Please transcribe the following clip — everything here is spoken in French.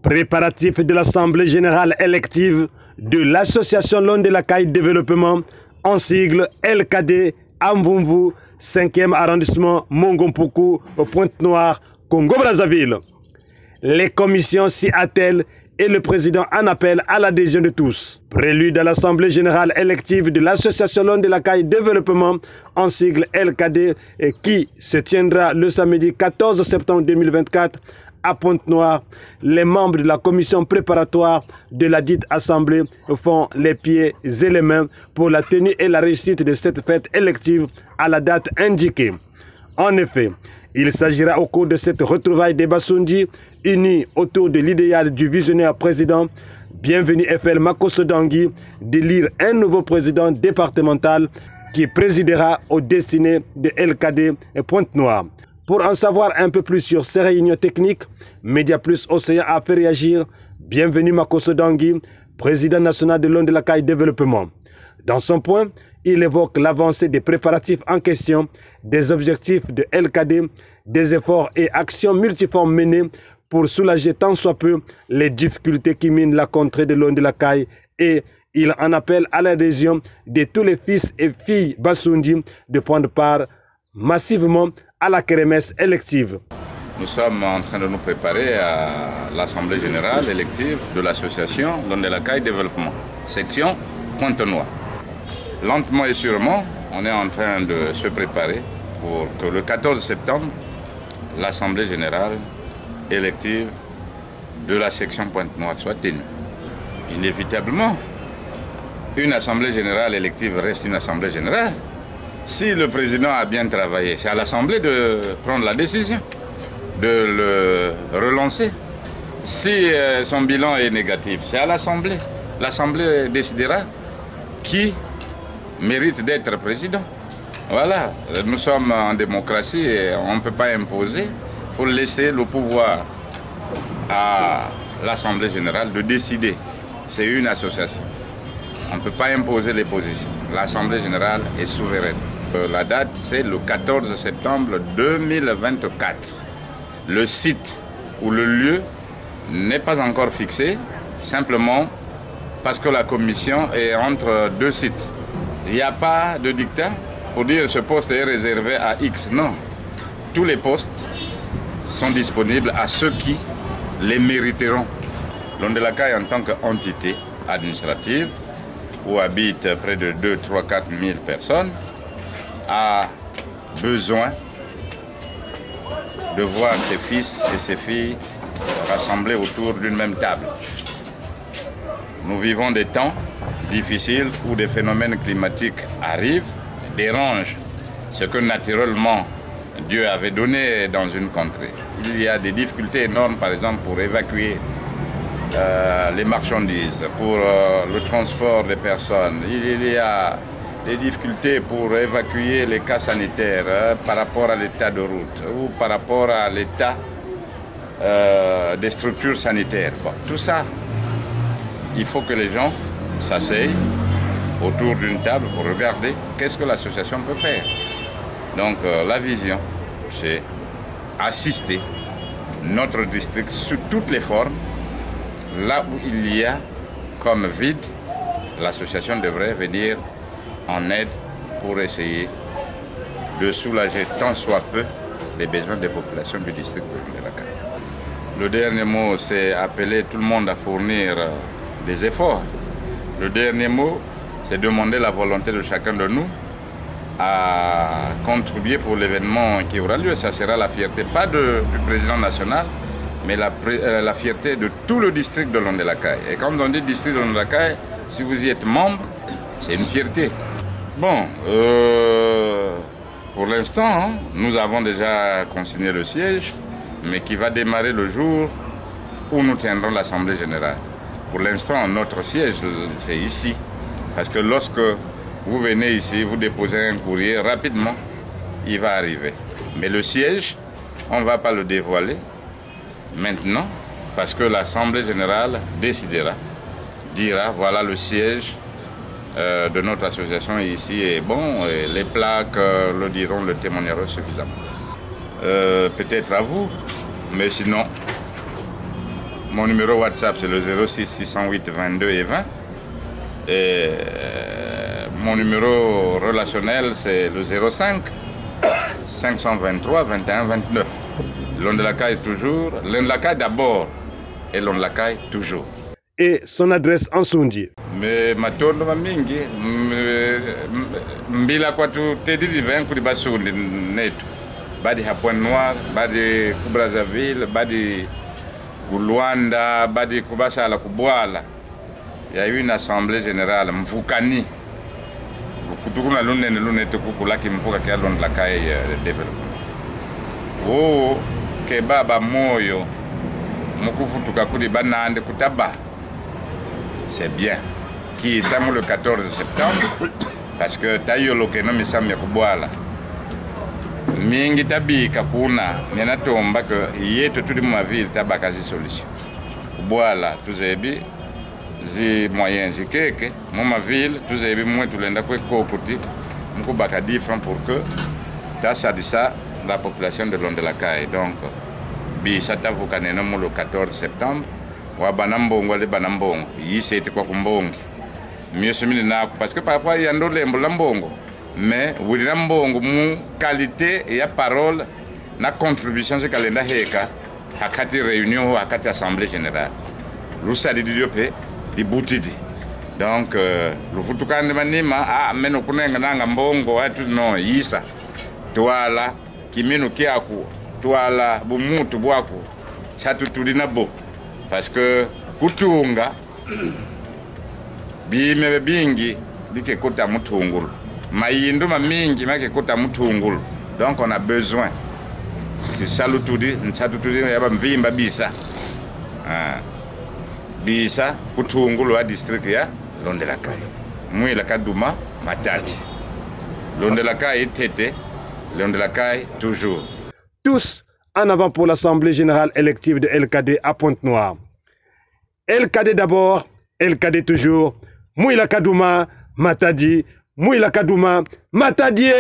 Préparatifs de l'Assemblée générale élective de l'Association Londe la Caille Développement, en sigle LKD, Amvumvu, 5e arrondissement, Mongompuku, Pointe-Noire, Congo-Brazzaville. Les commissions s'y attellent et le président en appelle à l'adhésion de tous. Prélude à l'Assemblée générale élective de l'Association Londe la Caille Développement, en sigle LKD, qui se tiendra le samedi 14 septembre 2024 à Pointe-Noire. Les membres de la commission préparatoire de la dite assemblée font les pieds et les mains pour la tenue et la réussite de cette fête élective à la date indiquée. En effet, il s'agira au cours de cette retrouvaille des Bassundi, unis autour de l'idéal du visionnaire président, bienvenu FL Makosso Dangui, d'élire un nouveau président départemental qui présidera aux destinées de LKD et Pointe-Noire. Pour en savoir un peu plus sur ces réunions techniques, Média Plus Océan a fait réagir. Bienvenue Makosso Dangui, président national de Londe la Caille Développement. Dans son point, il évoque l'avancée des préparatifs en question, des objectifs de LKD, des efforts et actions multiformes menés pour soulager tant soit peu les difficultés qui minent la contrée de Londe la Caille, et il en appelle à l'adhésion de tous les fils et filles Bassundi de prendre part massivement à la kermesse élective. Nous sommes en train de nous préparer à l'Assemblée générale élective de l'association Londe la Caille Développement, section Pointe-Noire. Lentement et sûrement, on est en train de se préparer pour que le 14 septembre, l'Assemblée générale élective de la section Pointe-Noire soit tenue. Inévitablement, une Assemblée générale élective reste une Assemblée générale. Si le président a bien travaillé, c'est à l'Assemblée de prendre la décision, de le relancer. Si son bilan est négatif, c'est à l'Assemblée. L'Assemblée décidera qui mérite d'être président. Voilà, nous sommes en démocratie et on ne peut pas imposer. Il faut laisser le pouvoir à l'Assemblée générale de décider. C'est une association. On ne peut pas imposer les positions. L'Assemblée générale est souveraine. La date, c'est le 14 septembre 2024. Le site ou le lieu n'est pas encore fixé, simplement parce que la commission est entre deux sites. Il n'y a pas de dictat pour dire ce poste est réservé à X. Non. Tous les postes sont disponibles à ceux qui les mériteront. Londe la Caille, en tant qu'entité administrative, où habitent près de 2, 3, 4 000 personnes, a besoin de voir ses fils et ses filles rassemblés autour d'une même table. Nous vivons des temps difficiles où des phénomènes climatiques arrivent, dérangent ce que naturellement Dieu avait donné dans une contrée. Il y a des difficultés énormes, par exemple, pour évacuer les marchandises, pour le transport des personnes. Il y a des difficultés pour évacuer les cas sanitaires par rapport à l'état de route ou par rapport à l'état des structures sanitaires. Bon, tout ça, il faut que les gens s'asseyent autour d'une table pour regarder qu'est-ce que l'association peut faire. Donc la vision, c'est assister notre district sous toutes les formes. Là où il y a comme vide, l'association devrait venir en aide pour essayer de soulager tant soit peu les besoins des populations du district de Londe la Caille. Le dernier mot, c'est appeler tout le monde à fournir des efforts. Le dernier mot, c'est demander la volonté de chacun de nous à contribuer pour l'événement qui aura lieu. Ça sera la fierté, pas du président national, mais la fierté de tout le district de Londe la Caille. Et quand on dit district de Londe la Caille, si vous y êtes membre, c'est une fierté. Bon, pour l'instant, nous avons déjà consigné le siège, mais qui va démarrer le jour où nous tiendrons l'Assemblée générale. Pour l'instant, notre siège, c'est ici. Parce que lorsque vous venez ici, vous déposez un courrier, rapidement, il va arriver. Mais le siège, on ne va pas le dévoiler maintenant, parce que l'Assemblée générale décidera, dira, voilà le siège de notre association ici est bon. Et les plaques le diront, le témoigneront suffisamment. Peut-être à vous, mais sinon, mon numéro WhatsApp c'est le 06 608 22 et 20. Et mon numéro relationnel c'est le 05 523 21 29. L'on de la caille toujours, l'on de la caille d'abord et l'on de la caille toujours. Et son adresse en Sundi. Mais matondo mamingi mbila kwa tu tedidi venku di basundi netu. Badi Pointe Noire, badi ku Brazzaville, badi ku Luanda, badi ku Basala ku Bwala. Il y a eu une assemblée générale mvukani. Kutukuna lunene lunetu kukulaki mvuka kia lon la kai développement. Oh ke baba moyo mukufutuka kuli banande kutaba. C'est bien. Qui est le 14 septembre parce que tayolo ke no misam ya kubwala. Mingi tabika kuna nena tomba que yeto tudi ma ville tabaka zi solution. Kubwala tuzebi zi moyens zi keke ma ville tuzebi mwe tulenda kwe kokuti mukubaka different pour que ta sadisa la population de Londres-la-Caille. Donc bi satavuka neno mu le 14 septembre wa banambongo le banambongo yisete kwa kumbongo mieux semile nako parce que parfois il y a ndolembo lambongo mais wili lambongo mu qualité et ya parole na contribution c'est kalenda heka hakati réunion hakati assemblée générale lusali didiope di butidi donc le futukande manima meno kunenga nanga mbongo watu no yisa twala kiminu kiaku twala bumutu bwako chatu tulina bo parce que kutunga bimebe bingi dike kota mutungulu mayindu mamingi make kota mutungulu donc on a besoin salutudi nsatutudi yaba mvimba bisa bisa kutungulu wa district ya Londres-la-Caille Mouila Kaduma Matadi Londres-la-Caille Tete Londres-la-Caille toujours. Tous en avant pour l'Assemblée générale élective de LKD à Pointe-Noire. LKD d'abord, LKD toujours. Mouila Kadouma, Matadi, Mouila Kadouma, Matadi.